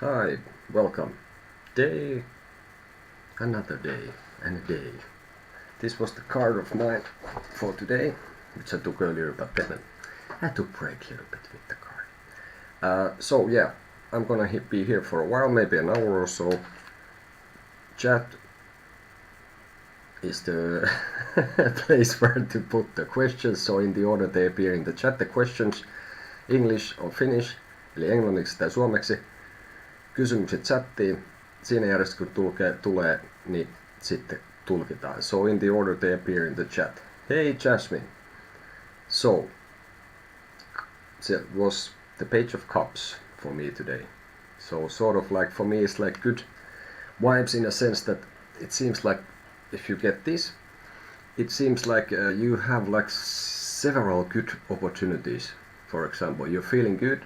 Hi, welcome. Another day and a day. This was the card of mine for today, which I took earlier, but then I had to break a little bit with the card. So yeah, I'm gonna be here for a while, maybe an hour or so. Chat is the place where to put the questions, so in the order they appear in the chat, the questions, English or Finnish, eli englanniksi tai suomeksi. Kysymykset chattiin, siinä järjestyksessä kun tulee, niin sitten tulkitaan. So in the order they appear in the chat. Hey Jasmine! So, it was the page of cups for me today. So sort of like for me it's like good vibes in a sense that it seems like if you get this, it seems like you have like several good opportunities. For example, you're feeling good,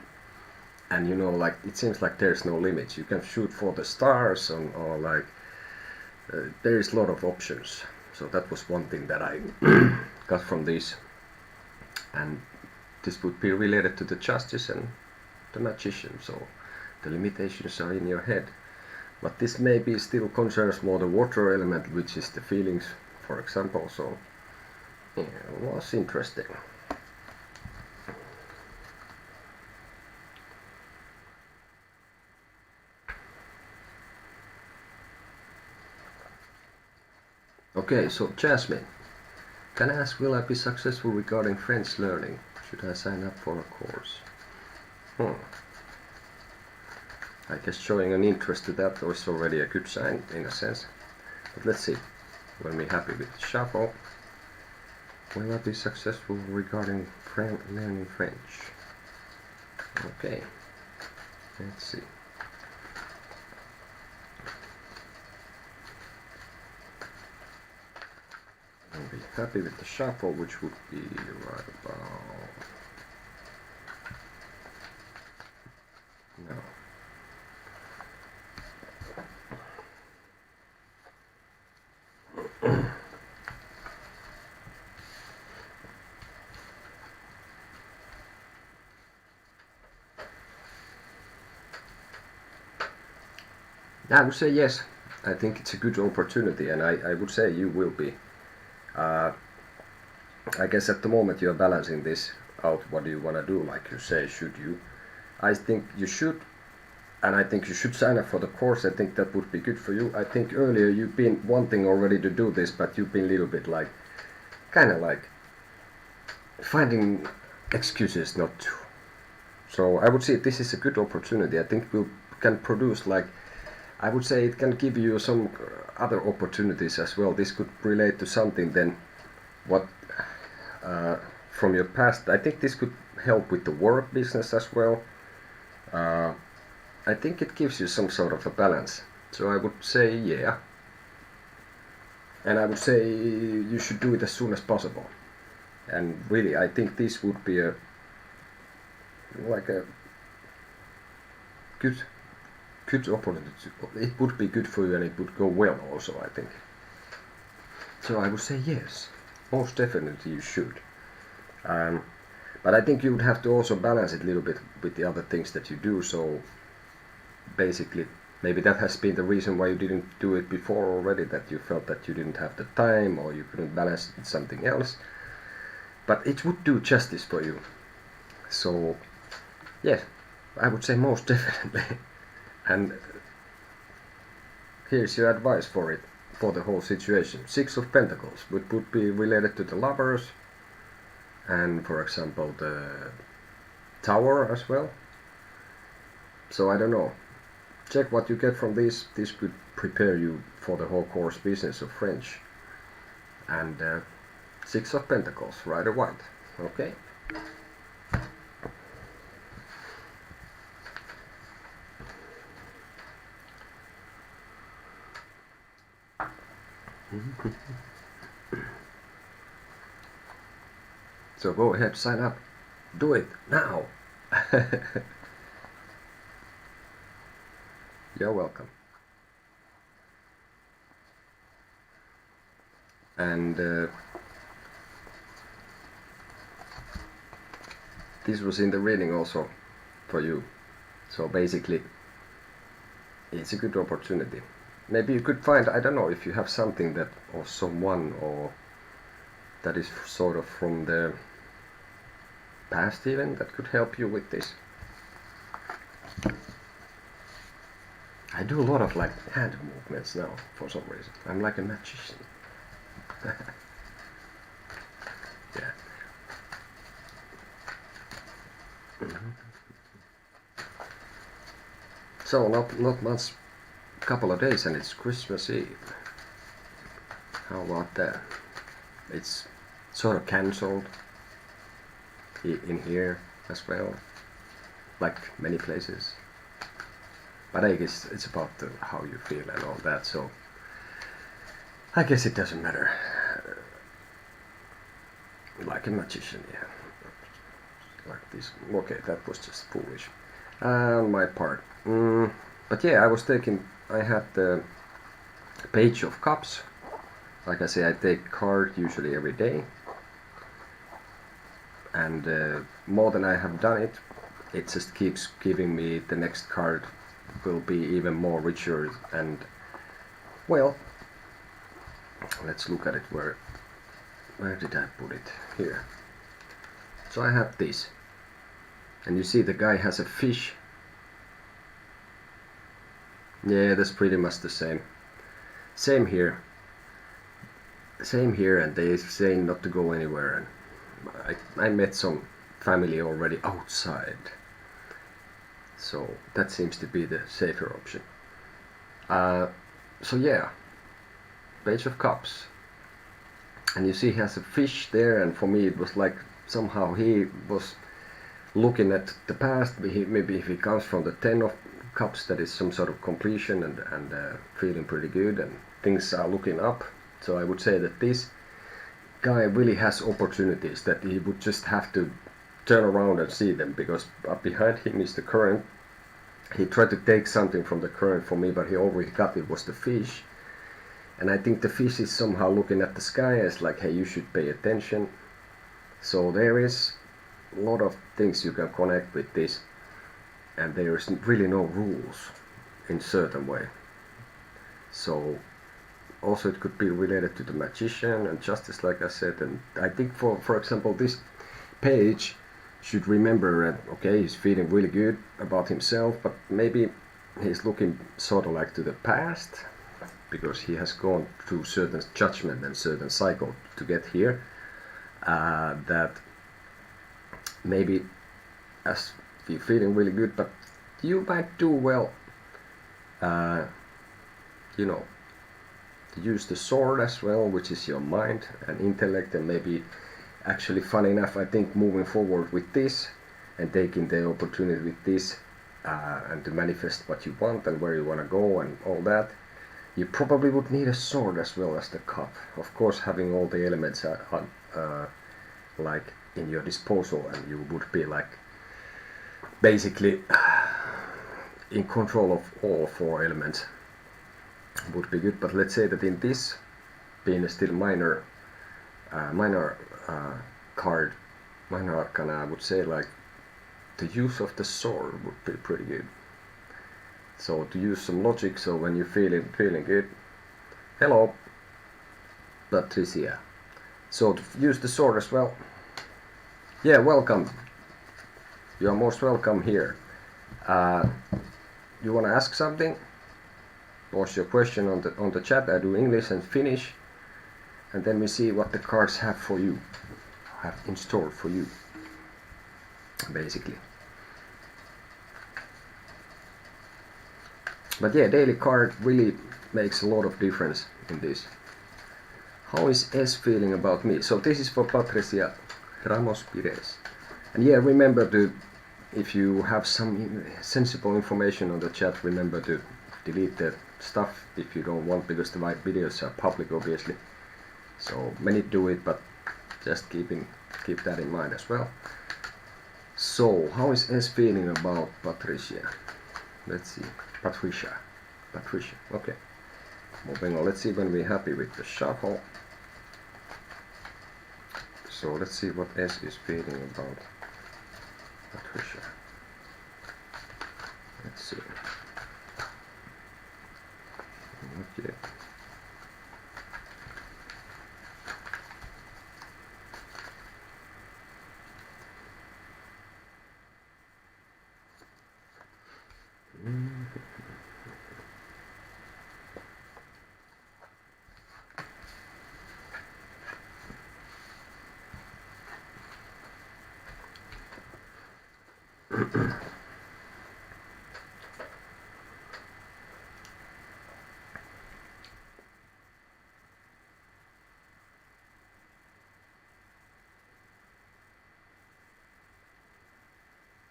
and you know, like it seems like there's no limits. You can shoot for the stars, or like there is a lot of options. So that was one thing that I got from this, and this would be related to the justice and the magician. So the limitations are in your head, but this maybe still concerns more the water element, which is the feelings, for example. So yeah, it was interesting. Okay, so Jasmine, can I ask, will I be successful regarding French learning? Should I sign up for a course? I guess showing an interest to that was already a good sign in a sense. But let's see. When we're happy with the shuffle, will I be successful regarding learning French? Okay, let's see. I'll be happy with the shuffle, which would be right about now. I would say yes. I think it's a good opportunity, and I would say you will be. I guess at the moment you're balancing this out. What do you want to do? Like you say, should you? I think you should, and I think you should sign up for the course. I think that would be good for you. I think earlier you've been wanting already to do this, but you've been a little bit like, kind of like finding excuses not to. So I would say this is a good opportunity. I think we can produce like, I would say it can give you some other opportunities as well. This could relate to something then what from your past. I think this could help with the work business as well. I think it gives you some sort of a balance. So I would say yeah. And I would say you should do it as soon as possible. And really, I think this would be a good opportunity. It would be good for you, and it would go well also, I think. So I would say yes, most definitely you should. But I think you would have to also balance it a little bit with the other things that you do. So basically, maybe that has been the reason why you didn't do it before already, that you felt that you didn't have the time or you couldn't balance it with something else. But it would do justice for you. So yes, I would say most definitely. And here's your advice for it, for the whole situation. Six of Pentacles, which would be related to the lovers, and for example the Tower as well. So I don't know. Check what you get from this. This could prepare you for the whole course business of French. And Six of Pentacles, right or white. Okay. So go ahead, sign up. Do it now. You're welcome. And this was in the reading also for you. So basically it's a good opportunity. Maybe you could find, I don't know, if you have something that, or someone, or that is sort of from the past even, that could help you with this. I do a lot of like hand movements now for some reason. I'm like a magician. Yeah. So not much, couple of days and it's Christmas Eve. How about that? It's sort of cancelled in here as well, like many places. But I guess it's about how you feel and all that, so I guess it doesn't matter. Like a magician, yeah. Like this. Okay, that was just foolish on my part. But yeah, I was taking, I had the Page of Cups. Like I say, I take card usually every day. And more than I have done it, it just keeps giving me the next card will be even more richer. And well, let's look at it. Where did I put it? Here. So I have this, and you see the guy has a fish. Yeah, that's pretty much the same. Same here, and they saying not to go anywhere. And I met some family already outside, so that seems to be the safer option. So yeah, Page of Cups, and you see he has a fish there, and for me it was like somehow he was looking at the past. Maybe if he comes from the Ten of Cups, that is some sort of completion and feeling pretty good and things are looking up. So I would say that this guy really has opportunities that he would just have to turn around and see them, because up behind him is the current. He tried to take something from the current for me, but he already got it was the fish. And I think the fish is somehow looking at the sky as like, hey, you should pay attention. So there is a lot of things you can connect with this, and there is really no rules in certain way. So also it could be related to the magician and justice, like I said. And I think for example, this page should remember that okay, he's feeling really good about himself, but maybe he's looking sort of like to the past, because he has gone through certain judgment and certain cycle to get here. That maybe as you're feeling really good, but you might do well, you know, to use the sword as well, which is your mind and intellect, and maybe actually funny enough, I think moving forward with this and taking the opportunity with this and to manifest what you want and where you want to go and all that, you probably would need a sword as well as the cup. Of course, having all the elements like in your disposal, and you would be like basically in control of all four elements would be good. But let's say that in this being a still minor card, minor arcana, I would say like the use of the sword would be pretty good. So to use some logic, so when you're feeling good, hello Patricia, so to use the sword as well. Yeah, welcome, you are most welcome here. You want to ask something? Post your question on the chat. I do English and Finnish, and then we see what the cards have for you, have in store for you, basically. But yeah, daily card really makes a lot of difference in this. How is S feeling about me? So this is for Patricia Ramos Pires. And yeah, remember to, if you have some sensible information on the chat, remember to delete the stuff if you don't want, because the videos are public obviously. So many do it, but just keep that in mind as well. So how is S feeling about Patricia? Let's see. Patricia, okay. Moving on, let's see when we're happy with the shuffle. So let's see what S is feeling about Patricia. Let's see.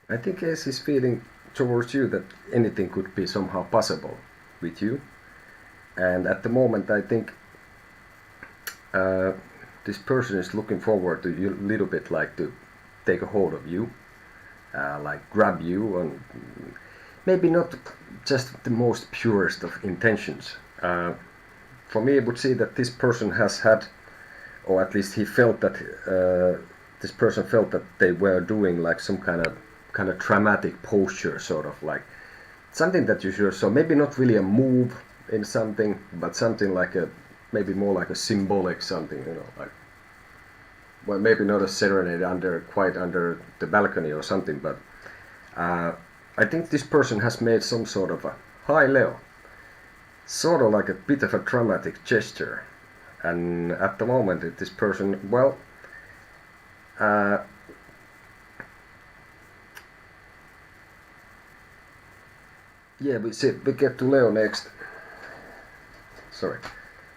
I think Ace is feeling towards you that anything could be somehow possible with you. And at the moment, I think this person is looking forward to you a little bit, like to take a hold of you, like grab you, and maybe not just the most purest of intentions. For me, I would say that this person has had, or at least he felt that this person felt that they were doing like some kind of dramatic posture, sort of like something that you should. So maybe not really a move in something, but something like a maybe more like a symbolic something, you know, like, well, maybe not a serenade quite under the balcony or something, but I think this person has made some sort of a hi Leo, sort of like a bit of a dramatic gesture, and at the moment this person, well, yeah, we get to Leo next. Sorry.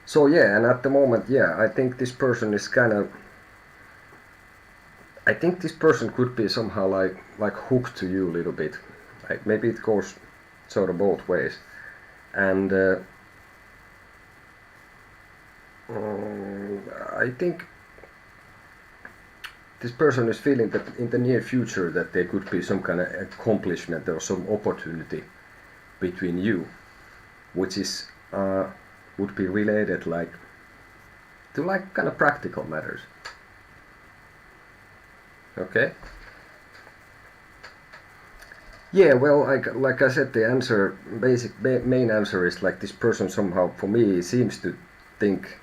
So yeah, and at the moment, yeah, I think this person is I think this person could be somehow like hooked to you a little bit. Like maybe it goes sort of both ways. And I think this person is feeling that in the near future that there could be some kind of accomplishment or some opportunity between you, which is would be related like to like kind of practical matters. Okay. Yeah, well, like I said, the answer, main answer is like this person somehow, for me, seems to think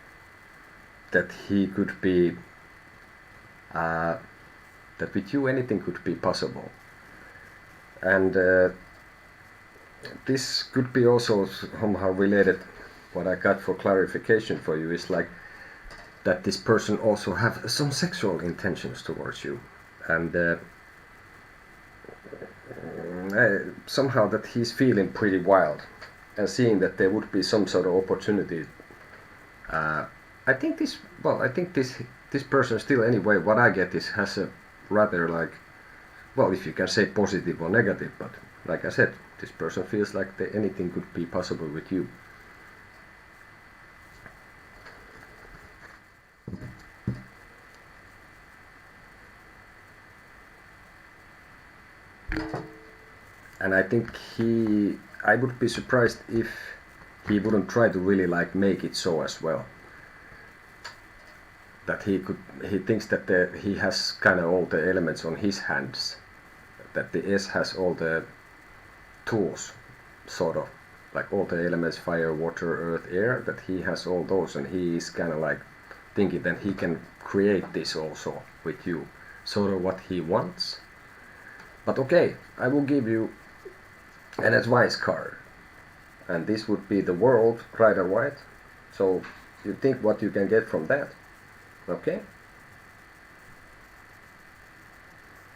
that he could be, that with you anything could be possible. And this could be also somehow related, what I got for clarification for you is like that this person also have some sexual intentions towards you. And somehow that he's feeling pretty wild and seeing that there would be some sort of opportunity. I think this person still, anyway, what I get is has a rather like, well, if you can say positive or negative, but like I said, this person feels like anything could be possible with you. And I think I would be surprised if he wouldn't try to really like make it so as well. That he thinks that he has kind of all the elements on his hands. That the S has all the tools, sort of, like all the elements, fire, water, earth, air, that he has all those, and he is kind of like thinking that he can create this also with you, sort of what he wants. But okay, I will give you an advice card, and this would be the world, right or white. So you think what you can get from that. Okay?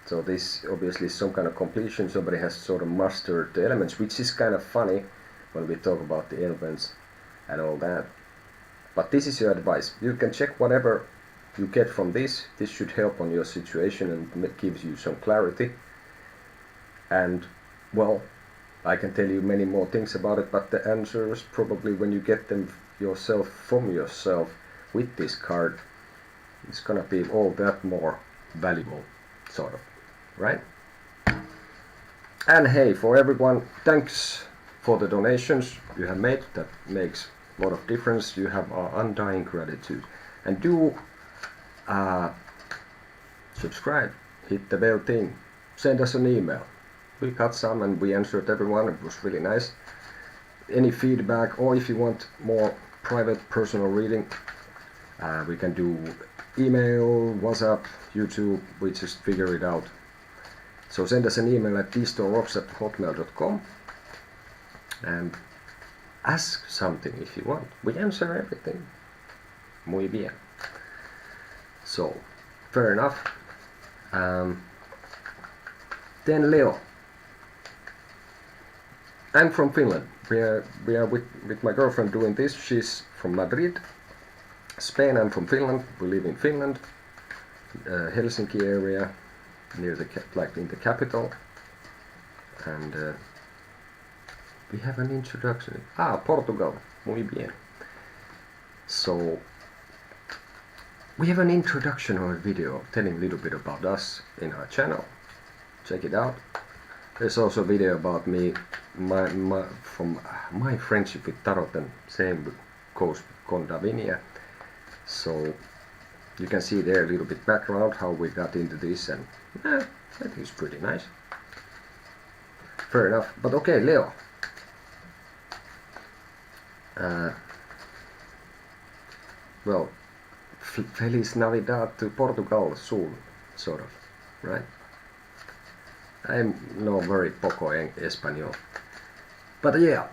So this obviously is some kind of completion. Somebody has sort of mastered the elements, which is kind of funny when we talk about the elements and all that. But this is your advice. You can check whatever you get from this. This should help on your situation and gives you some clarity. And well, I can tell you many more things about it, but the answers probably when you get them yourself from yourself with this card, it's gonna be all that more valuable, sort of, right? And hey, for everyone, thanks for the donations you have made. That makes a lot of difference. You have our undying gratitude. And do subscribe, hit the bell thing, send us an email. We got some and we answered everyone. It was really nice. Any feedback, or if you want more private personal reading, we can do email, WhatsApp, YouTube. We just figure it out. So send us an email at dstonerocks@hotmail.com and ask something if you want. We answer everything. Muy bien. So, fair enough. Then Leo. I'm from Finland. We are with my girlfriend doing this. She's from Madrid, Spain. I'm from Finland. We live in Finland, Helsinki area, near in the capital. And we have an introduction. Portugal. Muy bien. So we have an introduction or a video telling a little bit about us in our channel. Check it out. There's also a video about me, from my friendship with Tarot, and same goes con Davinia. So you can see there a little bit background, how we got into this, and I think it's pretty nice. Fair enough. But okay, Leo. Well, Feliz Navidad to Portugal soon, sort of, right? I'm no very poco Espanol. But yeah,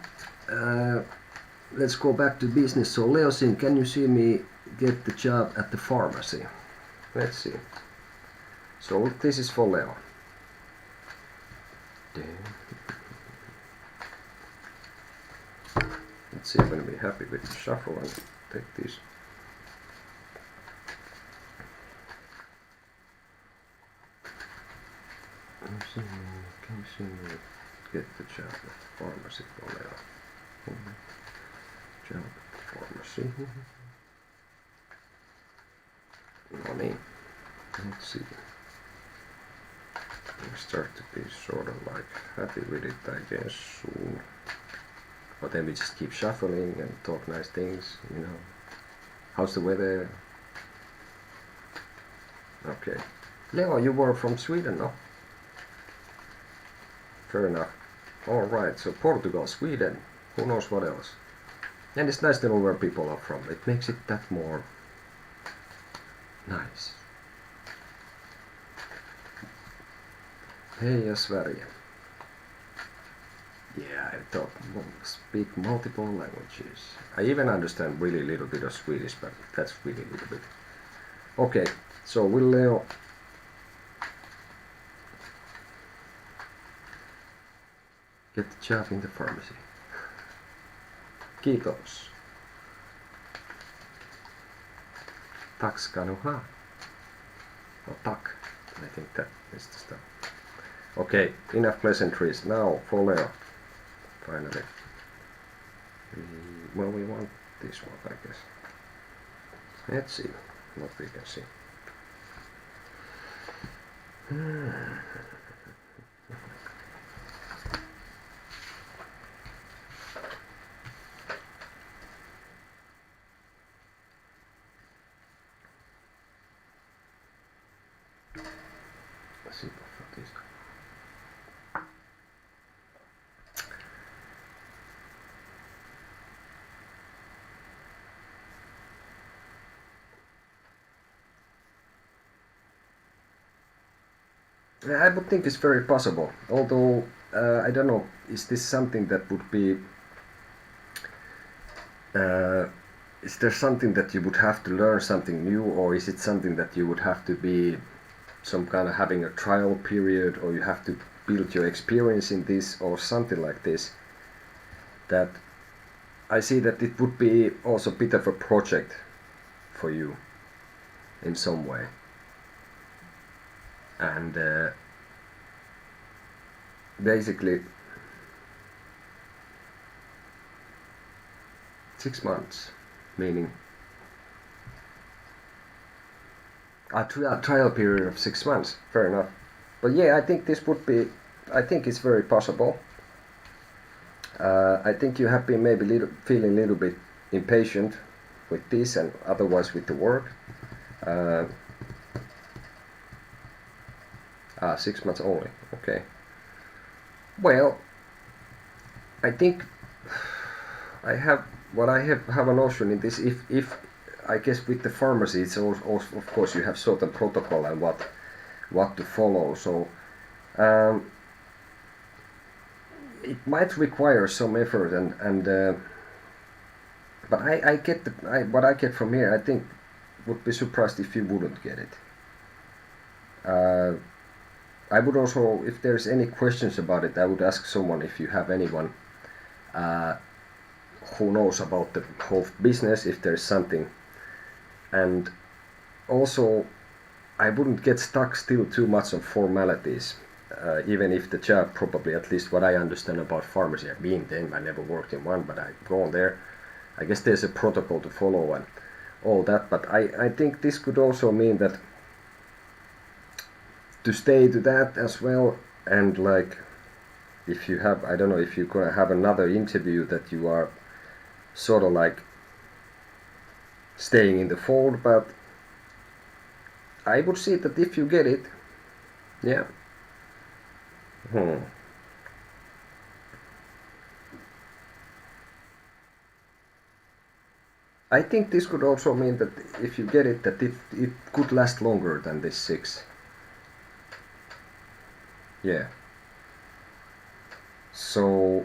let's go back to business. So Leosin, can you see me get the job at the pharmacy? Let's see. So this is for Leo. Let's see, I'm going to be happy with the shuffle and take this. Can you see me get the job at the pharmacy for Leo? Job at the pharmacy. No need. Let's see. I start to be sort of like happy with it, I guess, soon. But then we just keep shuffling and talk nice things, you know. How's the weather? Okay. Leo, you were from Sweden, no? Fair enough. Alright, so Portugal, Sweden, who knows what else. And it's nice to know where people are from. It makes it that more nice. Heja Sverige. Yeah, I speak multiple languages. I even understand really little bit of Swedish, but that's really little bit. Okay, so will Leo get the job in the pharmacy? Kiitos. Tack ska du ha. Oh, tack. I think that is the stuff. Okay, enough pleasantries. Now for Leo. Finally. Well, we want this one, I guess. Let's see what we can see. Let's see what this. I would think it's very possible, although I don't know, is this something that would be, is there something that you would have to learn something new, or is it something that you would have to be some kind of having a trial period, or you have to build your experience in this, or something like this? That I see that it would be also a bit of a project for you in some way. And basically 6 months, meaning a trial period of 6 months. Fair enough. But yeah, I think this would be, I think it's very possible. I think you have been maybe feeling a little bit impatient with this and otherwise with the work. 6 months only. Okay. Well, I think I have a notion in this. If I guess with the pharmacy, it's also, of course, you have certain protocol and what to follow. So it might require some effort, and but I get what I get from here. I think would be surprised if you wouldn't get it. I would also, if there's any questions about it, I would ask someone if you have anyone who knows about the whole business if there is something. And also, I wouldn't get stuck still too much on formalities, even if the job, probably at least what I understand about pharmacy, I've been there, I never worked in one, but I've gone there. I guess there's a protocol to follow and all that, but I think this could also mean that to stay to that as well, and like if you have, I don't know, if you're gonna have another interview, that you are sort of like staying in the fold, but I would see that if you get it, yeah. I think this could also mean that if you get it, that it could last longer than this 6. Yeah. So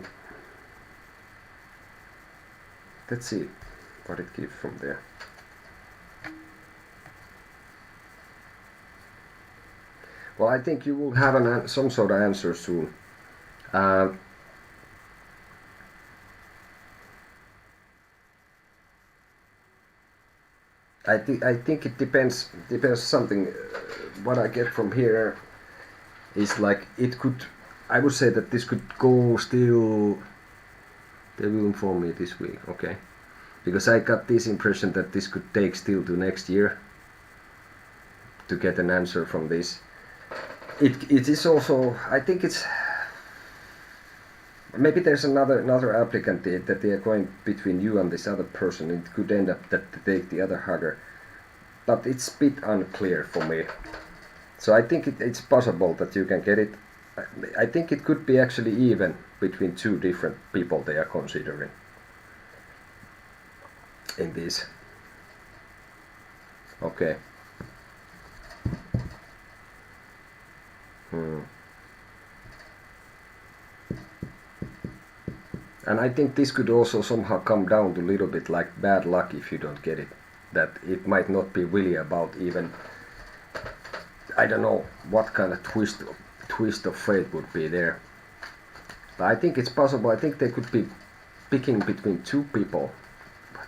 let's see what it gives from there. Well, I think you will have some sort of answer soon. I think it depends something. What I get from here is like it could. I would say that this could go still. They will inform me this week, okay? Because I got this impression that this could take still to next year to get an answer from this. It is also. I think it's. Maybe there's another applicant that they are going between you and this other person. It could end up that they take the other hugger, but it's a bit unclear for me. So I think it's possible that you can get it. I think it could be actually even between 2 different people they are considering in this. Okay. And I think this could also somehow come down to a little bit like bad luck if you don't get it. That it might not be really about even, I don't know what kind of twist of fate would be there. But I think it's possible. I think they could be picking between 2 people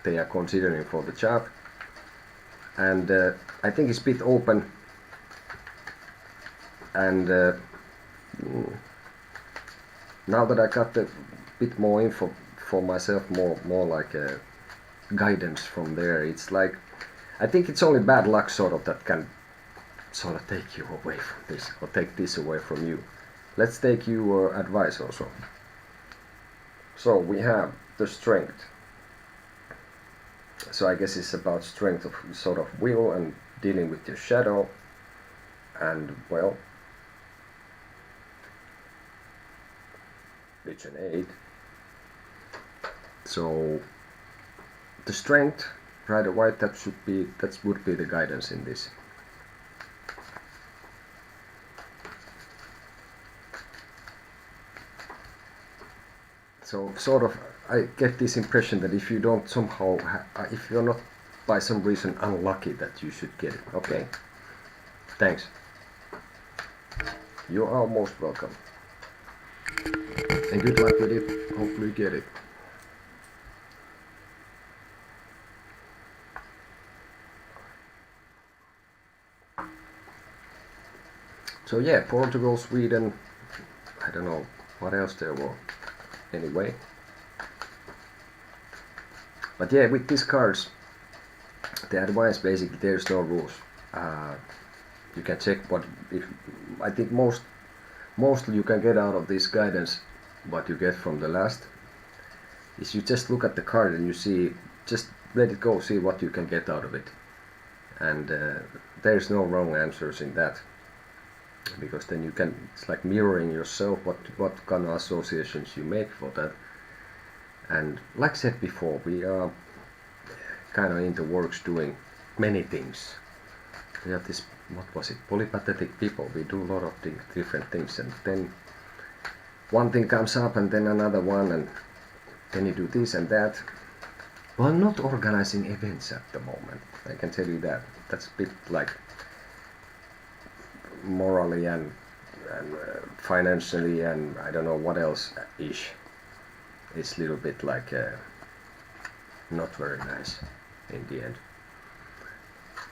they are considering for the job. And I think it's a bit open. And now that I got a bit more info for myself, more like guidance from there, it's like I think it's only bad luck sort of that can sort of take you away from this, or take this away from you. Let's take your advice also. So we have the strength. So I guess it's about strength of sort of will and dealing with your shadow. And well, it's an 8. So the strength, right or white, that would be the guidance in this. So sort of I get this impression that if you don't somehow, if you're not by some reason unlucky, that you should get it. Okay, thanks. You are most welcome. And good luck with it. Hopefully you get it. So yeah, Portugal, Sweden, I don't know what else there were. Anyway. But yeah, with these cards, the advice basically, there's no rules. You can check I think mostly you can get out of this guidance what you get from the last is you just look at the card and you see, just let it go, see what you can get out of it. And there's no wrong answers in that, because then you can, it's like mirroring yourself, what kind of associations you make for that. And like I said before, we are kind of in the works doing many things. We have this, what was it, polypathetic people. We do a lot of different things, and then one thing comes up and then another one, and then you do this and that. Well, I'm not organizing events at the moment, I can tell you that. That's a bit like morally and financially and I don't know what else ish. it's a little bit like not very nice in the end.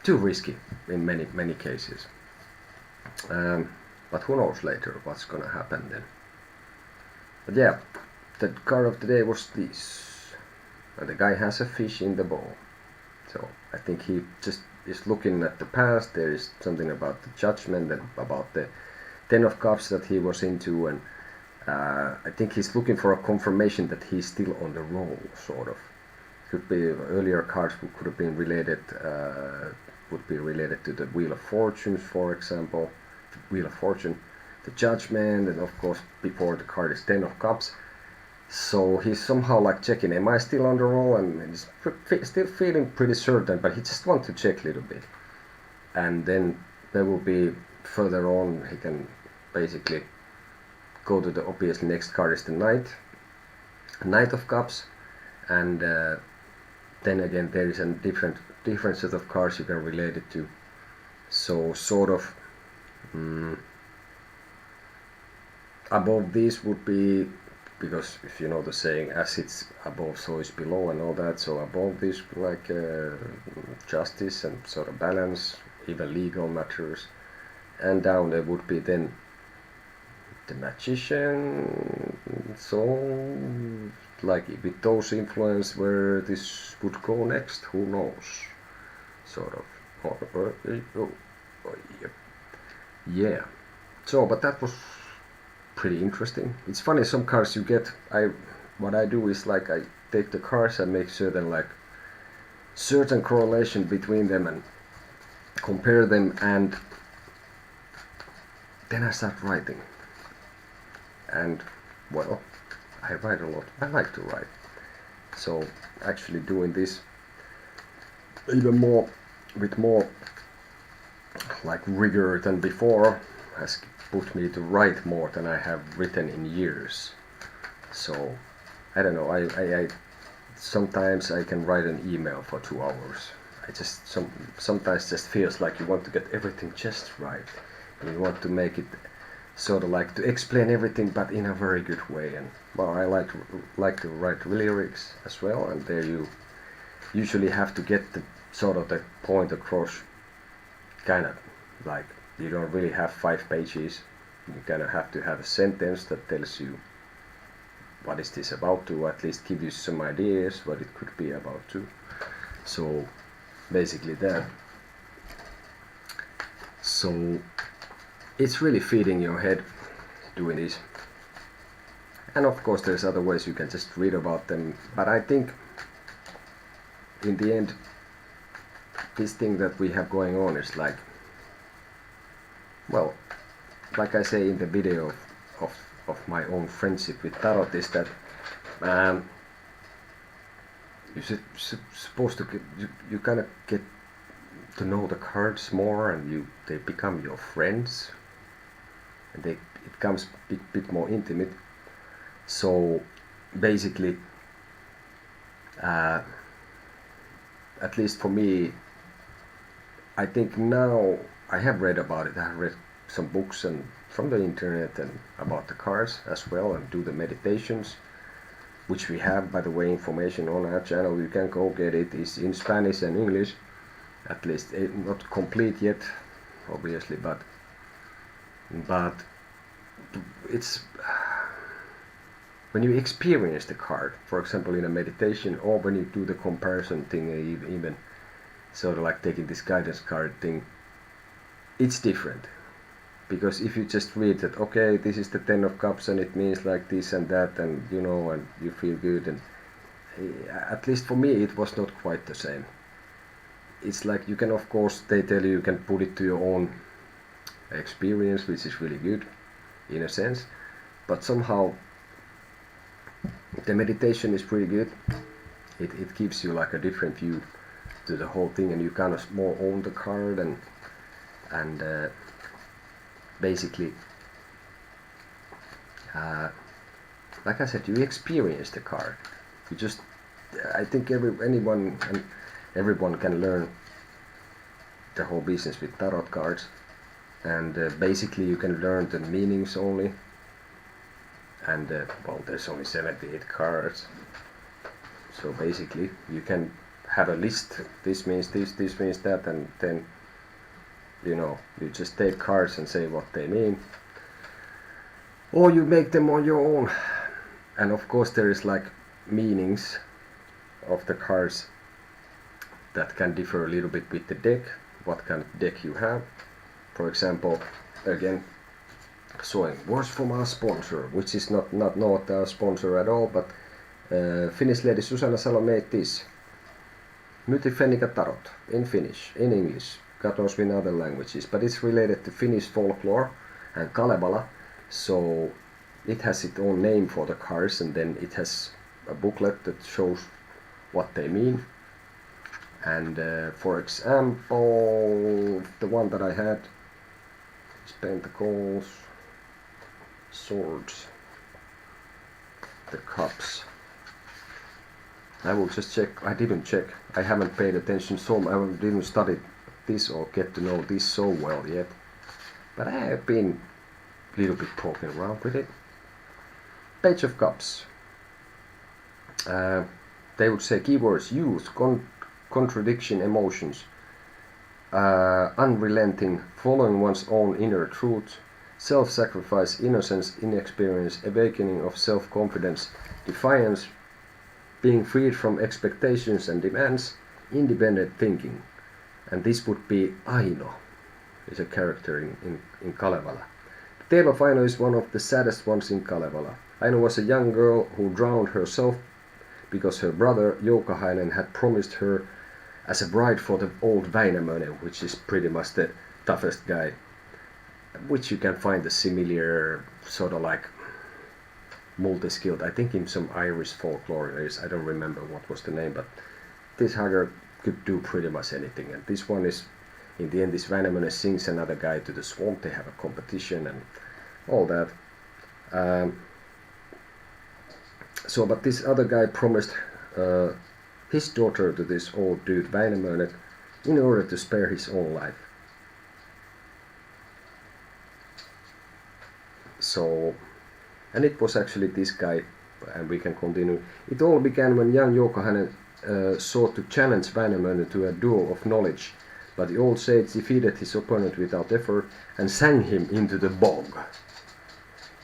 Too risky in many cases. But who knows later what's gonna happen then. But yeah, the card of the day was this. And the guy has a fish in the bowl. So I think he just is looking at the past. There is something about the judgment and about the Ten of Cups that he was into, and I think he's looking for a confirmation that he's still on the roll, sort of. Could be earlier cards could have been related, would be related to the Wheel of Fortune, for example. The Wheel of Fortune, the Judgment, and of course before the card is Ten of Cups. So he's somehow like checking, am I still on the roll? And he's still feeling pretty certain, but he just wants to check a little bit. And then there will be further on, he can basically go to the obviously next card is the Knight of Cups, and then again there is a different set of cards you can relate it to. So sort of above these would be, because if you know the saying, as it's above so it's below and all that, so above this like justice and sort of balance, even legal matters, and down there would be then the Magician. So like with those influence where this would go next, who knows, sort of. Yeah, so but that was pretty interesting. It's funny, some cards you get, what I do is like I take the cards and make certain correlation between them and compare them, and then I start writing. And well, I write a lot. I like to write. So actually doing this even more with more like rigor than before has put me to write more than I have written in years. So I don't know, I sometimes I can write an email for 2 hours. I just sometimes just feels like you want to get everything just right, and you want to make it sort of like to explain everything but in a very good way. And well, I like to write lyrics as well, and there you usually have to get the sort of the point across, kind of like you don't really have 5 pages. You kind of have to have a sentence that tells you what is this about, to at least give you some ideas what it could be about too. So basically that. So it's really feeding your head doing this. And of course there's other ways you can just read about them, but I think in the end this thing that we have going on is like, well, like I say in the video of my own friendship with tarot, is that you're supposed to you kind of get to know the cards more, and they become your friends, and it becomes a bit more intimate. So basically at least for me, I think now I have read about it. I have read some books and from the internet and about the cards as well, and do the meditations, which we have, by the way, information on our channel. You can go get it. It's in Spanish and English, at least not complete yet, obviously, but it's when you experience the card, for example in a meditation, or when you do the comparison thing, even sort of like taking this guidance card thing, it's different. Because if you just read that, okay, this is the Ten of Cups and it means like this and that, and you know, and you feel good, and at least for me it was not quite the same. It's like you can, of course, they tell you can put it to your own experience, which is really good in a sense, but somehow the meditation is pretty good. It gives you like a different view to the whole thing, and you kind of more own the card, and basically like I said, you experience the card. You just, I think everyone can learn the whole business with tarot cards, and basically you can learn the meanings only, and well, there's only 78 cards. So basically, you can have a list. This means this means that, and then you just take cards and say what they mean, or you make them on your own. And of course, there is like meanings of the cards that can differ a little bit with the deck, what kind of deck you have. For example, again, showing words from our sponsor, which is not our sponsor at all, but Finnish lady Susanna Salo made this. Mytifenica Tarot, in Finnish, in English, God knows in other languages, but it's related to Finnish folklore and Kalevala, so it has its own name for the cards, and then it has a booklet that shows what they mean. And for example, the one that I had is Pentacles, Swords, the Cups. I will just check. I didn't check. I haven't paid attention so much. I didn't study this or get to know this so well yet. But I have been a little bit poking around with it. Page of Cups. They would say keywords: youth, contradiction, emotions, unrelenting, following one's own inner truth, self-sacrifice, innocence, inexperience, awakening of self-confidence, defiance, being freed from expectations and demands, independent thinking. And this would be Aino, is a character in Kalevala. The tale of Aino is one of the saddest ones in Kalevala. Aino was a young girl who drowned herself because her brother Joukahainen had promised her as a bride for the old Väinämöinen, which is pretty much the toughest guy, which you can find a similar sort of like multi-skilled, I think in some Irish folklore. I don't remember what was the name, but this hugger could do pretty much anything. And this one is, in the end, this Väinämöinen sings another guy to the swamp. They have a competition and all that. But this other guy promised his daughter to this old dude Väinämöinen in order to spare his own life. So, and it was actually this guy, and we can continue. It all began when young Joukahainen sought to challenge Väinämöinen to a duel of knowledge, but the old sage defeated his opponent without effort and sang him into the bog.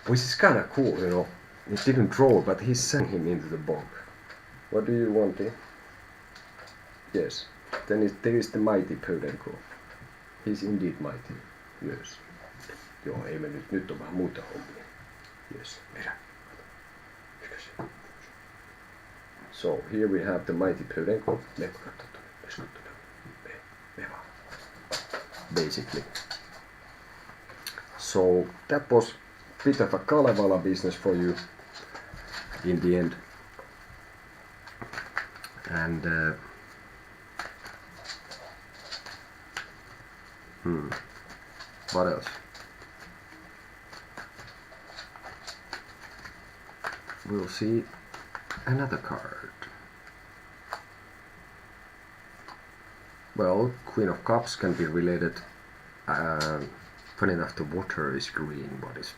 Which is kind of cool, you know. He didn't draw, but he sang him into the bog. What do you want here? Yes. Then there is the mighty Pödenko. He's indeed mighty. Yes. Joo, ei me nyt on vähän muita hommia. Yes. Mitä? Mikä se? So here we have the mighty Pödenko. Basically. So that was a bit of a Kalevala business for you in the end. And what else? We'll see another card. Well, Queen of Cups can be related. Funny enough, the water is green, but it's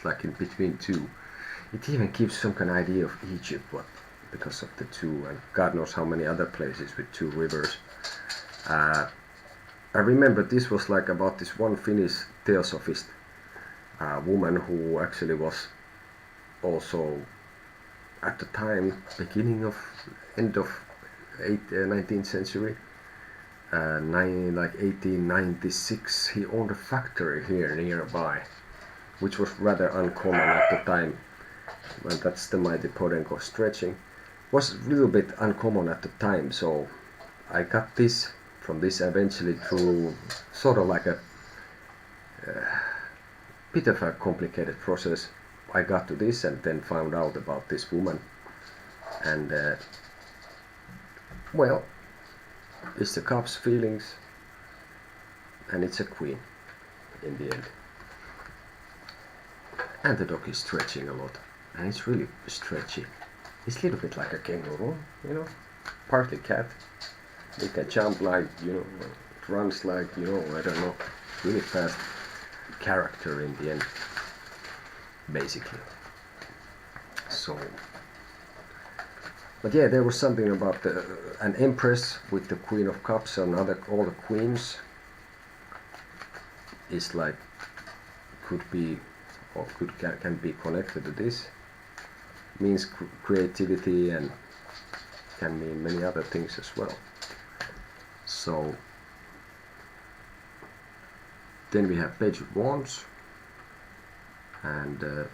like in between two. It even gives some kind of idea of Egypt, but because of the two, and God knows how many other places with two rivers. I remember this was like about this one Finnish theosophist woman who actually was also at the time end of 19th century, like 1896. He owned a factory here nearby, which was rather uncommon at the time. And that's the mighty Pödenko stretching. Was a little bit uncommon at the time, so I got this from this eventually through sort of like a bit of a complicated process. I got to this and then found out about this woman, and well, it's the Cups feelings, and it's a queen in the end. And the dog is stretching a lot, and it's really stretchy. It's a little bit like a kangaroo, you know, partly cat. It can jump like, you know, it runs like, you know, I don't know, really fast character in the end, basically. So, but yeah, there was something about an empress with the Queen of Cups and all the queens is like could be or can be connected to this. Means creativity and can mean many other things as well. So then we have Page of Wands, and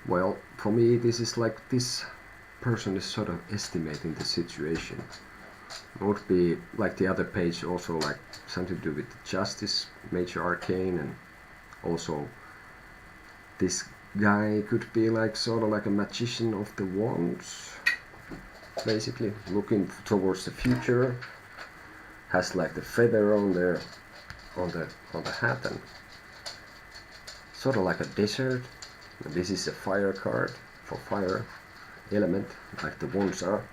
well, for me this is like this person is sort of estimating the situation. It would be like the other page, also like something to do with the Justice, Major Arcane, and also this guy could be like sort of like a magician of the wands, basically looking towards the future, has like the feather on the hat, and sort of like a desert. This is a fire card for fire element, like the wands are,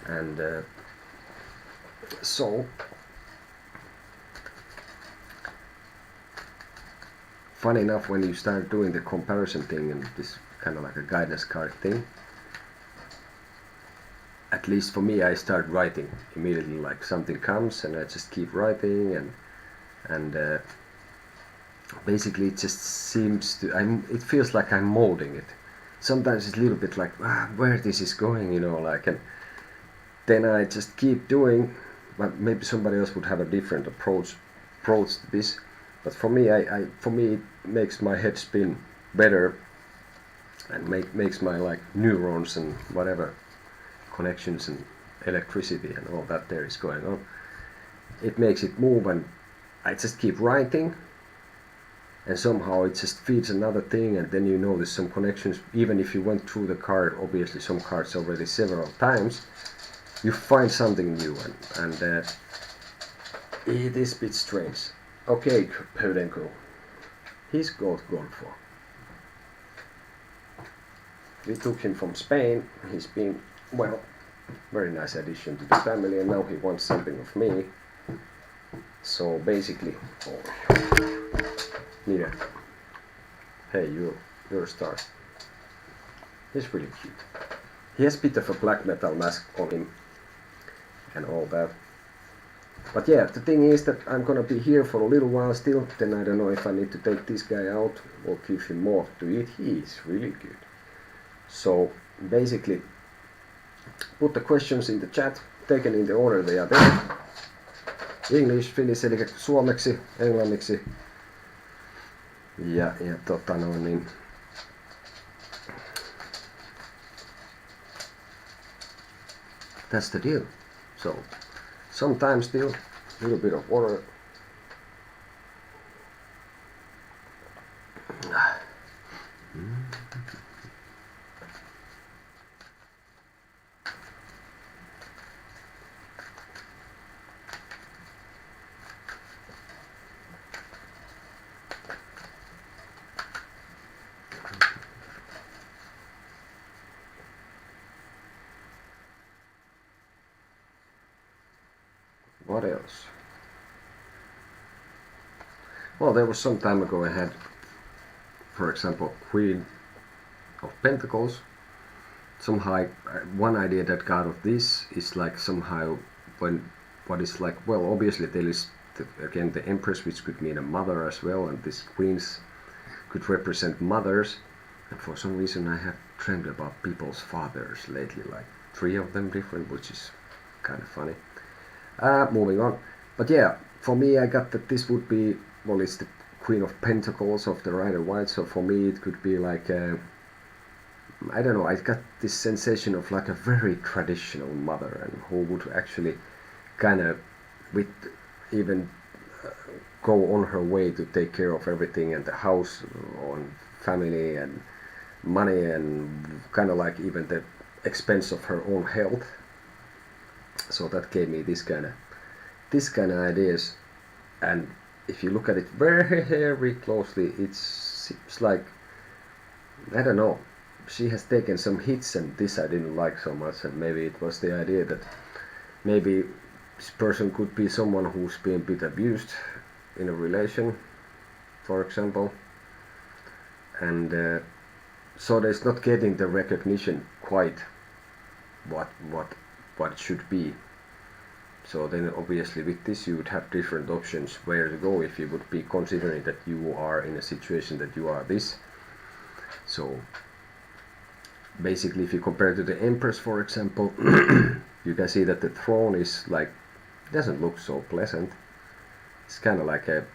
and so funny enough, when you start doing the comparison thing and this kind of like a guidance card thing, at least for me, I start writing immediately. Like something comes and I just keep writing, and basically it just seems to, it feels like I'm molding it. Sometimes it's a little bit like where this is going, you know, like, and then I just keep doing. But maybe somebody else would have a different approach to this. But for me, for me, it makes my head spin better, and makes my like neurons and whatever connections and electricity and all that there is going on. It makes it move, and I just keep writing, and somehow it just feeds another thing, and then you notice some connections. Even if you went through the card, obviously some cards already several times, you find something new, and it is a bit strange. Okay, Pödenko, he's got gone for. We took him from Spain. He's been, well, very nice addition to the family, and now he wants something of me. So basically, Mira, hey, you're a star. He's really cute. He has a bit of a black metal mask on him and all that. But yeah, the thing is that I'm gonna be here for a little while still. Then I don't know if I need to take this guy out or give him more to eat. He is really good. So basically, put the questions in the chat, taken in the order they are there. English, Finnish, eli suomeksi, englanniksi. Ja niin. That's the deal. So sometimes still a little bit of water. What else? Well, there was some time ago I had, for example, Queen of Pentacles. Somehow, one idea that got of this is like somehow when what is like, well, obviously there is again the Empress, which could mean a mother as well, and these queens could represent mothers. And for some reason I have dreamed about people's fathers lately, like 3 of them different, which is kind of funny. Moving on. But yeah, for me I got that this would be, well, it's the Queen of Pentacles of the Rider-Waite, so for me it could be like I don't know, I got this sensation of like a very traditional mother, and who would actually kind of with even go on her way to take care of everything and the house and family and money, and kind of like even the expense of her own health. So that gave me this kind of ideas. And if you look at it very closely, it seems like, I don't know, she has taken some hits, and this I didn't like so much, and maybe it was the idea that maybe this person could be someone who's been a bit abused in a relation, for example, and so it's not getting the recognition quite what it should be. So then obviously with this you would have different options where to go if you would be considering that you are in a situation that you are this. So basically if you compare to the Empress, for example, you can see that the throne is like, doesn't look so pleasant. It's kind of like a,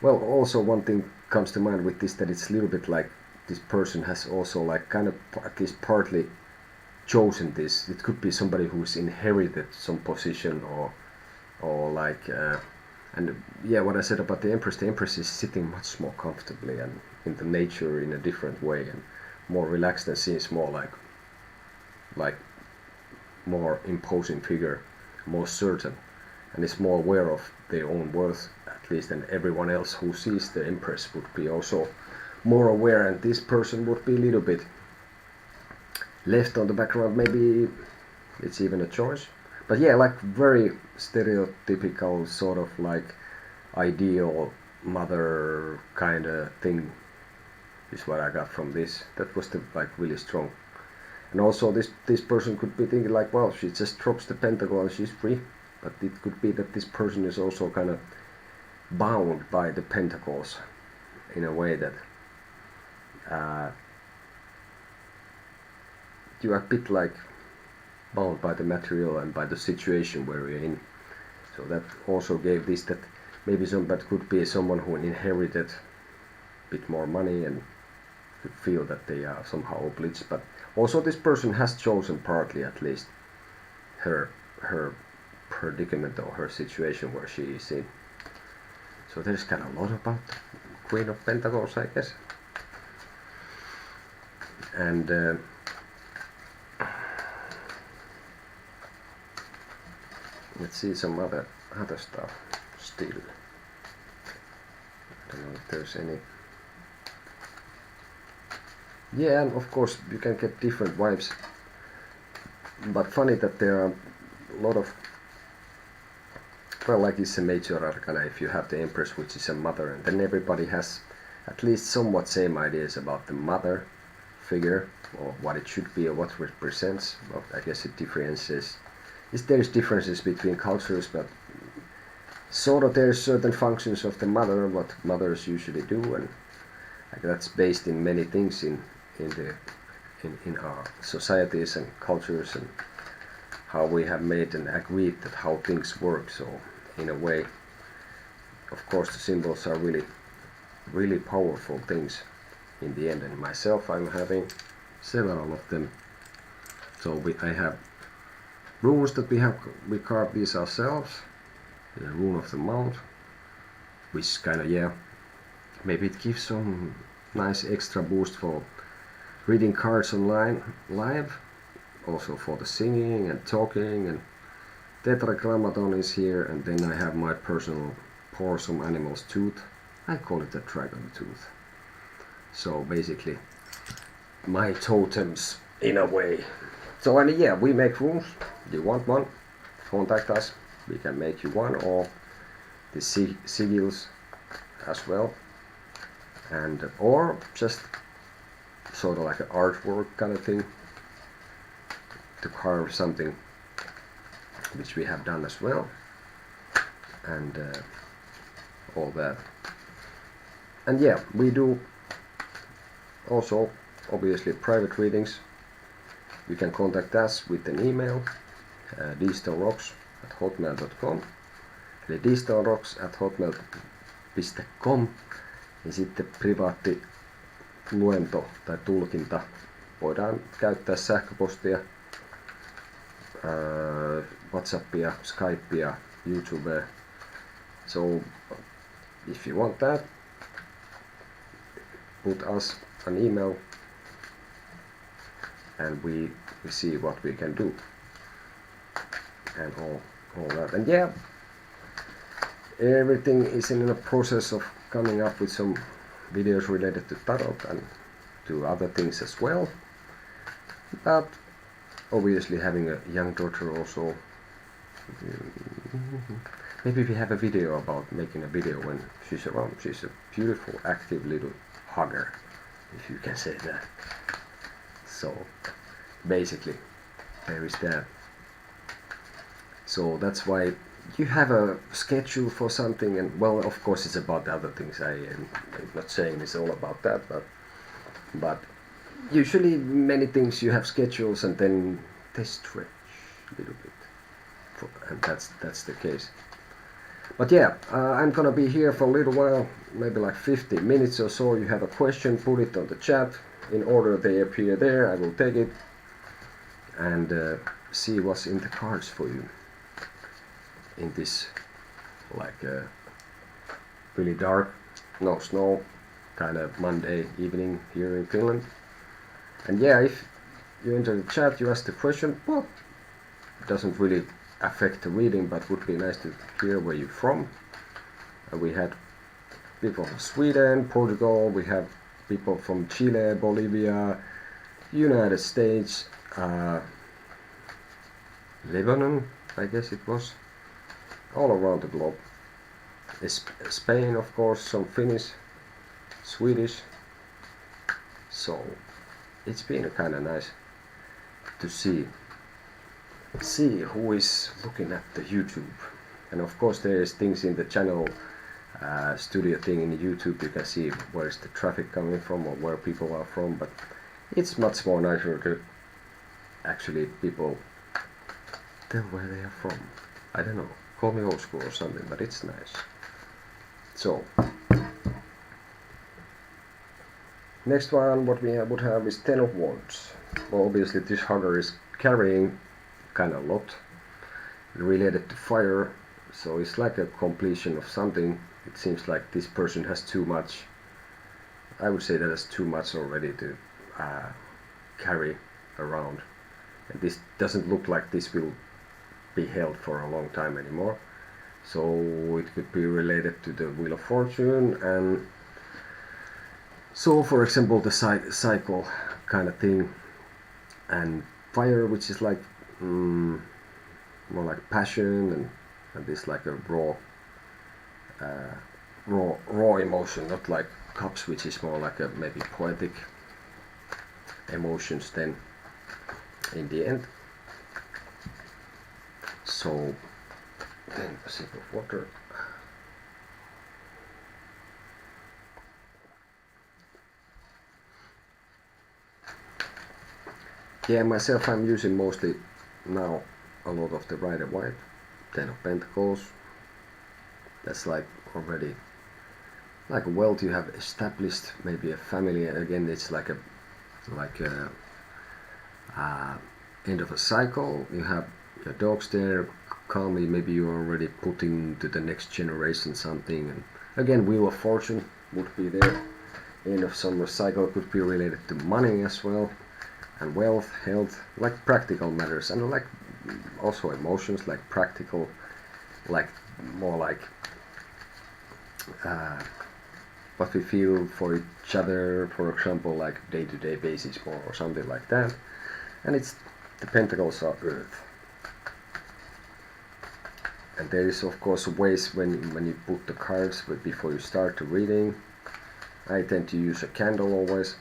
well, also one thing comes to mind with this, that it's a little bit like this person has also like kind of at least partly chosen this. It could be somebody who's inherited some position or like and yeah, what I said about the Empress is sitting much more comfortably and in the nature in a different way and more relaxed, and seems more like more imposing figure, more certain, and is more aware of their own worth, at least, and everyone else who sees the Empress would be also more aware, and this person would be a little bit left on the background. Maybe it's even a choice, but yeah, like very stereotypical sort of like ideal mother kind of thing is what I got from this. That was the like really strong. And also this person could be thinking like, well, she just drops the pentacle and she's free, but it could be that this person is also kind of bound by the pentacles in a way that you are a bit like bound by the material and by the situation where you're in. So that also gave this, that maybe somebody could be someone who inherited a bit more money and could feel that they are somehow obliged, but also this person has chosen partly at least her predicament or her situation where she is in. So there's kind of a lot about Queen of Pentacles, I guess. And let's see some other stuff still. I don't know if there's any. Yeah, and of course you can get different vibes, but funny that there are a lot of, well, like it's a major arcana if you have the Empress, which is a mother, and then everybody has at least somewhat same ideas about the mother figure or what it should be or what it represents. Well, I guess it differentiates. There's differences between cultures, but sort of there's certain functions of the mother, what mothers usually do, and like that's based in many things in our societies and cultures and how we have made and agreed that how things work. So in a way, of course, the symbols are really powerful things in the end, and myself I'm having several of them. So I have runes that we carved these ourselves. The rune of the mount, which kind of, yeah, maybe it gives some nice extra boost for reading cards online live, also for the singing and talking. And tetragrammaton is here, and then I have my personal pour some animal's tooth. I call it a dragon tooth. So basically my totems in a way. So, and yeah, we make runes. You want one, contact us, we can make you one, or the sigils as well, and or just sort of like an artwork kind of thing to carve something, which we have done as well, and all that. And yeah, we do also obviously private readings. You can contact us with an email, dstonerocks@hotmail.com, eli dstonerocks@hotmail.com, ja sitten privaatti luento tai tulkinta voidaan käyttää sähköpostia, Whatsappia, Skypea, YouTubea. So if you want that, put us an email and we see what we can do and all that. And yeah, everything is in a process of coming up with some videos related to tarot and to other things as well, but obviously having a young daughter also, maybe we have a video about making a video when she's around. She's a beautiful active little hugger, if you can say that. So basically there is that. So that's why you have a schedule for something, and well, of course it's about the other things. I'm not saying it's all about that, but usually many things you have schedules and then they stretch a little bit, and that's the case. But yeah, I'm gonna be here for a little while, maybe like 15 minutes or so. You have a question, put it on the chat. In order they appear there, I will take it and see what's in the cards for you in this like really dark, no snow, kind of Monday evening here in Finland. And yeah, if you enter the chat, you ask the question, well, it doesn't really affect the reading, but would be nice to hear where you're from. We had people from Sweden, Portugal, we have people from Chile, Bolivia, United States, Lebanon, I guess it was, all around the globe. Spain, of course, some Finnish, Swedish. So it's been kind of nice to see who is looking at the YouTube. And of course there is things in the channel studio thing in YouTube. You can see where's the traffic coming from or where people are from, but it's much more nicer to actually people tell where they are from. I don't know, call me old school or something, but it's nice. So next one, what we would have is 10 of Wands. Well, obviously this hugger is carrying kind of a lot related to fire, so it's like a completion of something. It seems like this person has too much. I would say that is too much already to carry around, and this doesn't look like this will be held for a long time anymore. So it could be related to the Wheel of Fortune, and so for example the cycle kind of thing, and fire, which is like more like passion, and this like a raw emotion, not like cups, which is more like a maybe poetic emotions then in the end. So then a sip of water. Yeah, myself I'm using mostly now a lot of the Rider-Waite, 10 of Pentacles. That's like already like a wealth you have established, maybe a family. Again, it's like a end of a cycle. You have your dogs there calmly, maybe you're already putting to the next generation something, and again Wheel of Fortune would be there. End of summer cycle could be related to money as well, and wealth, health, like practical matters, and like also emotions, like practical, like more like what we feel for each other, for example, like day-to-day basis more or something like that. And it's the Pentacles are Earth. And there is of course ways when you put the cards before you start the reading. I tend to use a candle always,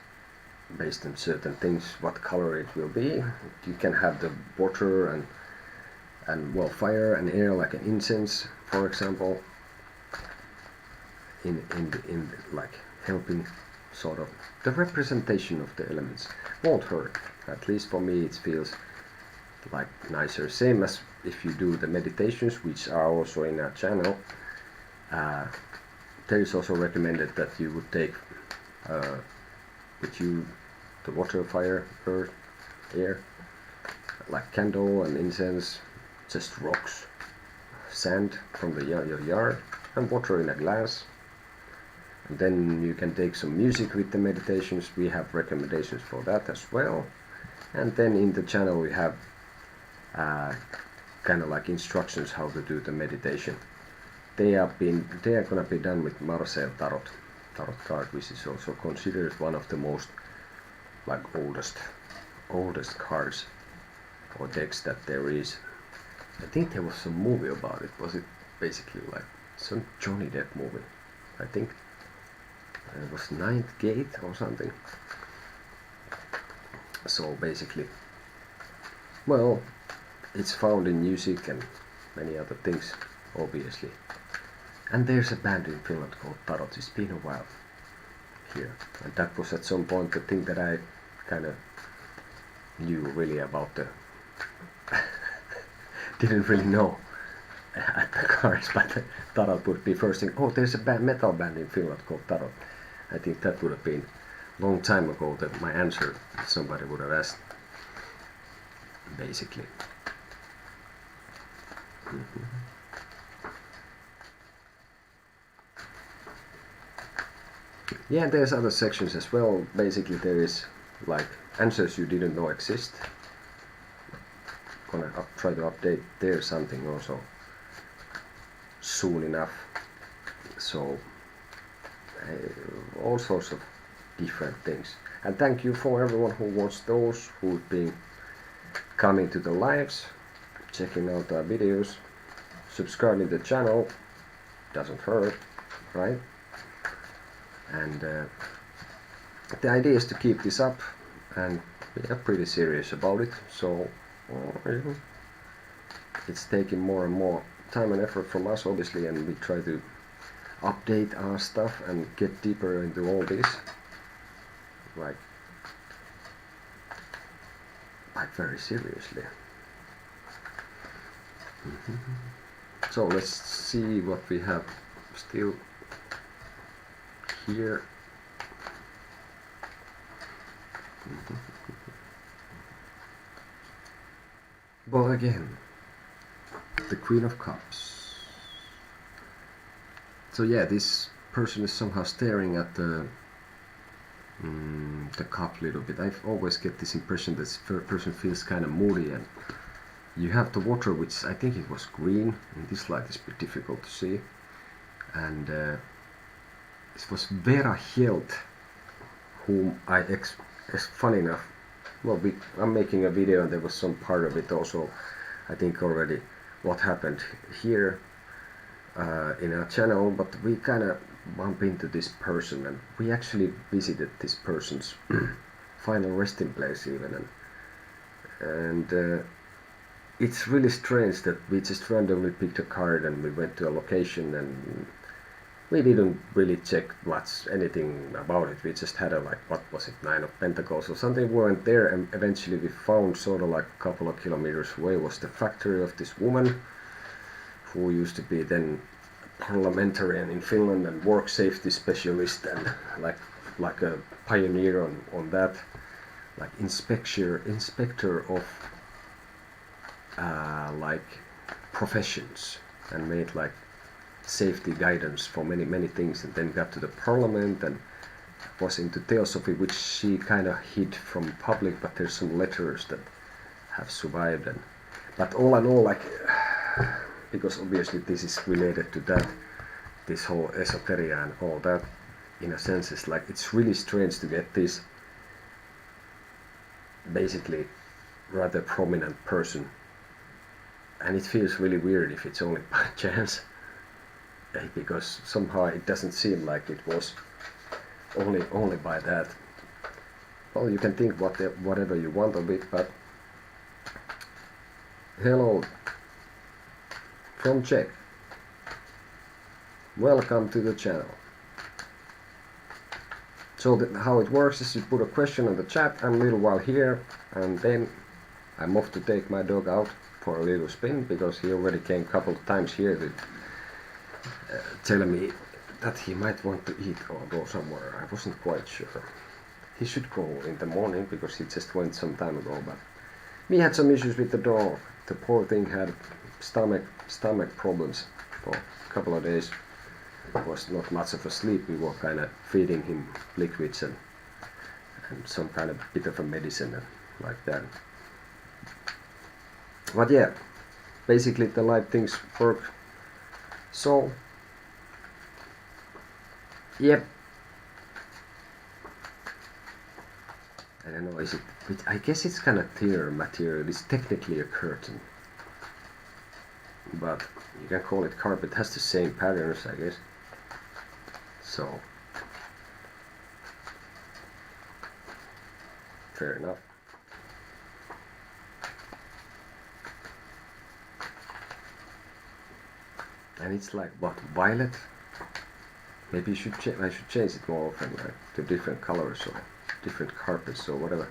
based on certain things, what color it will be. You can have the water and well, fire and air, like an incense, for example, in like helping sort of the representation of the elements. Won't hurt. At least for me it feels like nicer. Same as if you do the meditations, which are also in our channel. There is also recommended that you would take with you the water, fire, earth, air, like candle and incense, just rocks, sand from your yard, and water in a glass. And then you can take some music with the meditations. We have recommendations for that as well. And then in the channel we have kind of like instructions how to do the meditation. They are gonna be done with Marseille tarot card, which is also considered one of the most like oldest cards or decks that there is. I think there was some movie about it. Was it basically like some Johnny Depp movie? I think it was ninth gate or something. So basically, well, it's found in music and many other things, obviously. And there's a band in Finland called Tarot. It's been a while here, and that was at some point the thing that I kind of knew really about the didn't really know at the cards, but Tarot would be first thing. Oh, there's a metal band in Finland called Tarot. I think that would have been a long time ago that my answer somebody would have asked, basically. Yeah, there's other sections as well. Basically there is like answers you didn't know exist. Gonna try to update there something also soon enough. So all sorts of different things. And thank you for everyone who watched those, who've been coming to the lives, checking out our videos, subscribing to the channel, doesn't hurt, right? And the idea is to keep this up, and we are pretty serious about it, so it's taking more and more time and effort from us, obviously, and we try to update our stuff and get deeper into all this, like very seriously. So let's see what we have still here. Well, again, the Queen of Cups. So yeah, this person is somehow staring at the cup a little bit. I always get this impression that this person feels kind of moody, and you have the water, which I think it was green. In this light it's a bit difficult to see. And this was Vera Hilt, whom it's funny enough, well, I'm making a video and there was some part of it also, I think already, what happened here in our channel, but we kind of bump into this person, and we actually visited this person's final resting place even, and it's really strange that we just randomly picked a card and we went to a location, and we didn't really check anything about it. We just had a, like, what was it, 9 of Pentacles or something, weren't there, and eventually we found sort of like a couple of kilometers away was the factory of this woman who used to be then parliamentarian in Finland and work safety specialist, and like a pioneer on that, like inspector of like professions, and made like safety guidance for many things, and then got to the parliament and was into theosophy, which she kind of hid from public, but there's some letters that have survived. And but all in all, like, because obviously this is related to that, this whole esoteria and all that, in a sense, is like, it's really strange to get this basically rather prominent person, and it feels really weird if it's only by chance, because somehow it doesn't seem like it was only by that. Well, you can think whatever you want of it, but hello from Czech, welcome to the channel. So how it works is you put a question on the chat, I'm a little while here, and then I'm off to take my dog out for a little spin, because he already came a couple of times here to tell me that he might want to eat or go somewhere. I wasn't quite sure. He should go in the morning because he just went some time ago, but we had some issues with the dog. The poor thing had stomach problems for a couple of days. It was not much of a sleep. We were kind of feeding him liquids and some kind of bit of a medicine and like that. But yeah, basically the live things work. So yep, I don't know, is it, I guess it's kind of thinner material. It's technically a curtain, but you can call it carpet. It has the same patterns, I guess. So fair enough. And it's like, what, violet? Maybe I should change it more often, like to different colors or different carpets or whatever.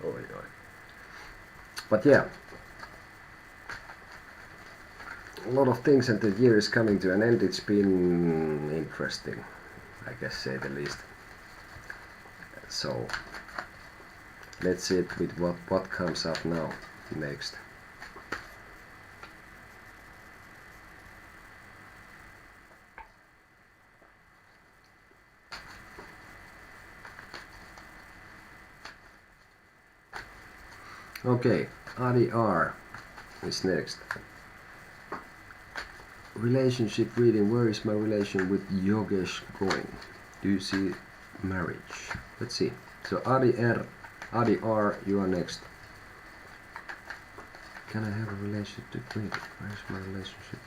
Oh, yeah. But yeah, a lot of things, and the year is coming to an end. It's been interesting, I guess, say the least. So let's see it with what comes up now next. Okay, ADR is next. Relationship reading. Where is my relation with Yogesh going? Do you see marriage? Let's see. So ADR, you are next. Can I have a relationship with? Where is my relationship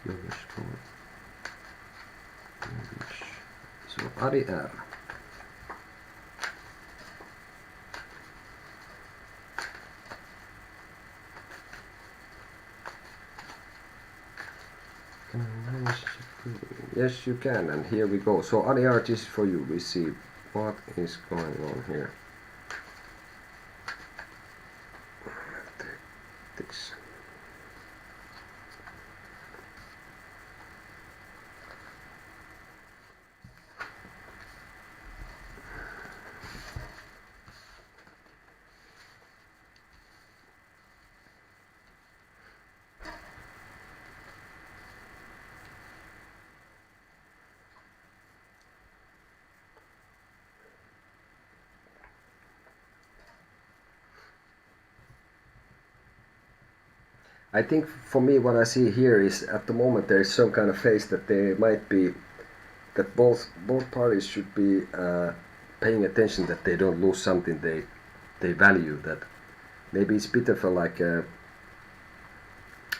with Yogesh going? Yogesh. So ADR. Yes, you can, and here we go. So other artists for you. We see what is going on here. Take this. I think for me what I see here is at the moment there is some kind of phase that they might be, that both parties should be paying attention that they don't lose something they value, that maybe it's a bit of a like a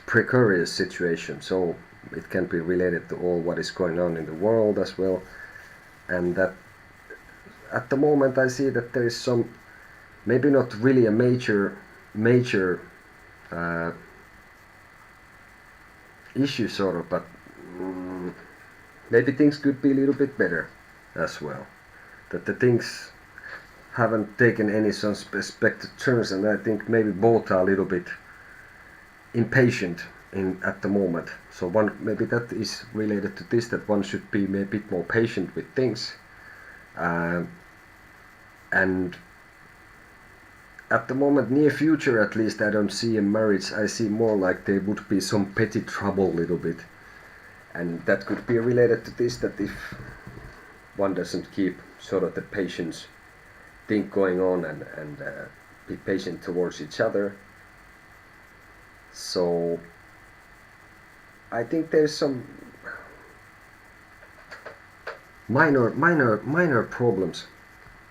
precarious situation, so it can be related to all what is going on in the world as well, and that at the moment I see that there is some, maybe not really a major issue sort of, but maybe things could be a little bit better as well, that the things haven't taken any unexpected turns, and I think maybe both are a little bit impatient at the moment. So one, maybe that is related to this, that one should be a bit more patient with things, and at the moment, near future at least, I don't see a marriage. I see more like there would be some petty trouble a little bit, and that could be related to this, that if one doesn't keep sort of the patience thing going on and be patient towards each other. So I think there's some minor problems,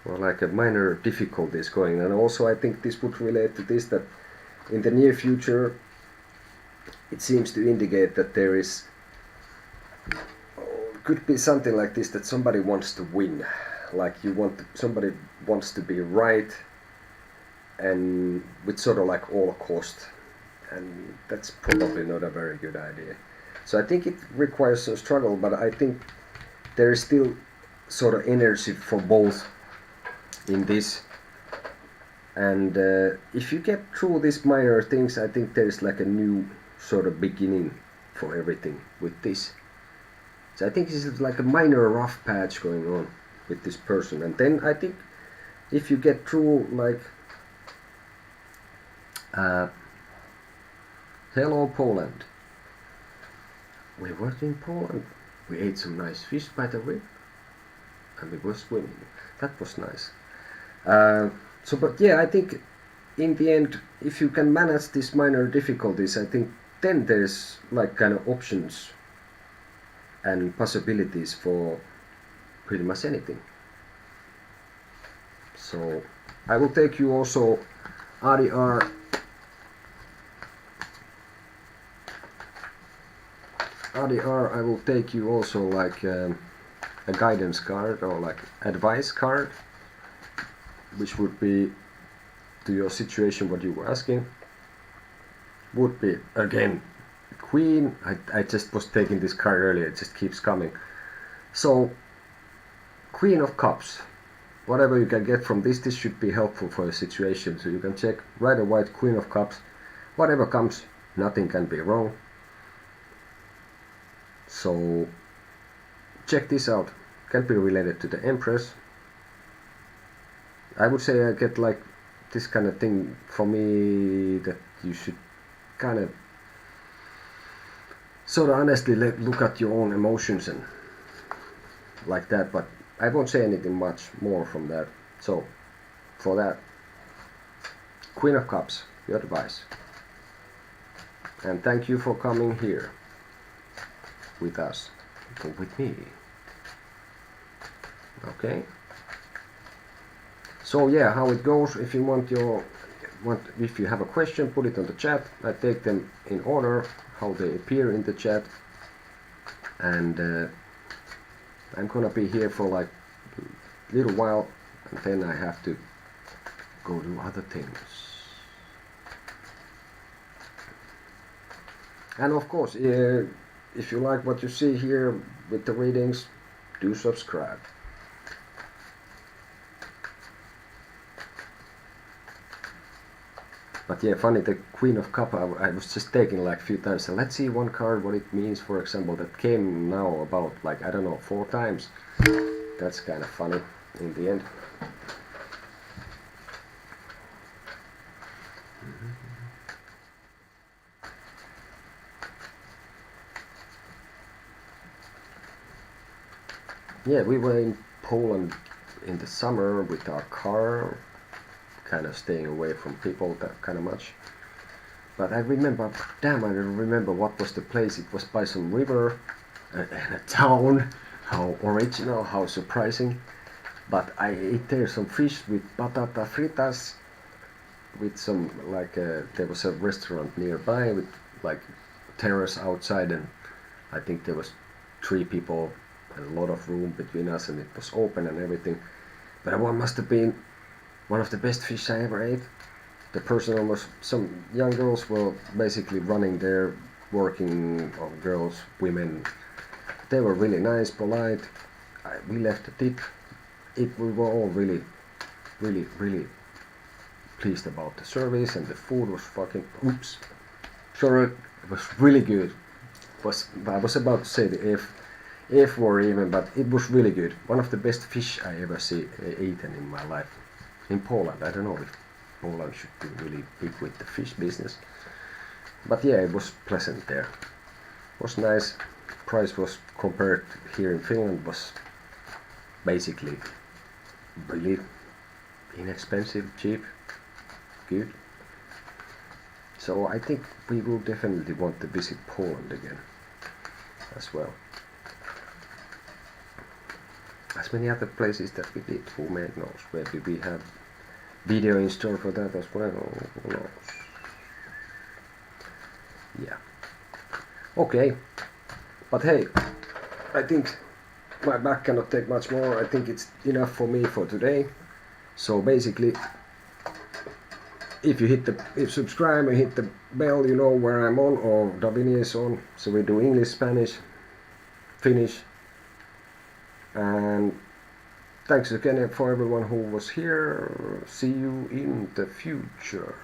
or like a minor difficulties going, and also I think this would relate to this, that in the near future it seems to indicate that there is, could be something like this, that somebody wants to win, like somebody wants to be right, and with sort of like all cost, and that's probably not a very good idea. So I think it requires some struggle, but I think there is still sort of energy for both in this, and if you get through these minor things, I think there is like a new sort of beginning for everything with this. So I think this is like a minor rough patch going on with this person, and then I think if you get through, like hello Poland, we were in Poland, we ate some nice fish by the way, and we were swimming, that was nice. So but yeah, I think in the end, if you can manage these minor difficulties, I think then there's like kind of options and possibilities for pretty much anything. So I will take you also ADR. I will take you also like a guidance card or like advice card, which would be to your situation what you were asking, would be again Queen. I just was taking this card earlier, it just keeps coming. So Queen of Cups, whatever you can get from this should be helpful for your situation. So you can check red or white, Queen of Cups, whatever comes, nothing can be wrong. So check this out, can be related to the Empress. I would say I get like this kind of thing for me, that you should kind of sort of honestly look at your own emotions and like that, but I won't say anything much more from that. So for that, Queen of Cups, your advice. And thank you for coming here with us, with me. Okay. So yeah, how it goes, if you if you have a question, put it on the chat. I take them in order, how they appear in the chat. And I'm gonna be here for like a little while, and then I have to go do other things. And of course, if you like what you see here with the readings, do subscribe. But yeah, funny, the Queen of Cup, I was just taking like a few times, and let's see one card, what it means, for example, that came now about like, I don't know, 4 times. That's kind of funny in the end. Yeah, we were in Poland in the summer with our car, kind of staying away from people that kind of much. But I remember, damn, I don't remember what was the place. It was by some river and a town. How original, how surprising. But I ate there some fish with patata fritas, with some like there was a restaurant nearby with like terrace outside, and I think there was 3 people and a lot of room between us, and it was open and everything. But one must have been one of the best fish I ever ate. The person was, some young girls were basically running there, working, or girls, women. They were really nice, polite. We left a tip. We were all really pleased about the service, and the food was fucking, sorry, it was really good. I was about to say the F word even, but it was really good. One of the best fish I ever eaten in my life. In Poland, I don't know if Poland should be really big with the fish business, but yeah, it was pleasant there. It was nice. Price was, compared here in Finland, was basically really inexpensive, cheap, good. So I think we will definitely want to visit Poland again as well. As many other places that we did, who knows, maybe we have video in store for that as well, who knows. Yeah. Okay. But hey, I think my back cannot take much more. I think it's enough for me for today. So basically, if you subscribe and hit the bell, you know where I'm on, or Davini is on. So we do English, Spanish, Finnish. And thanks again for everyone who was here. See you in the future.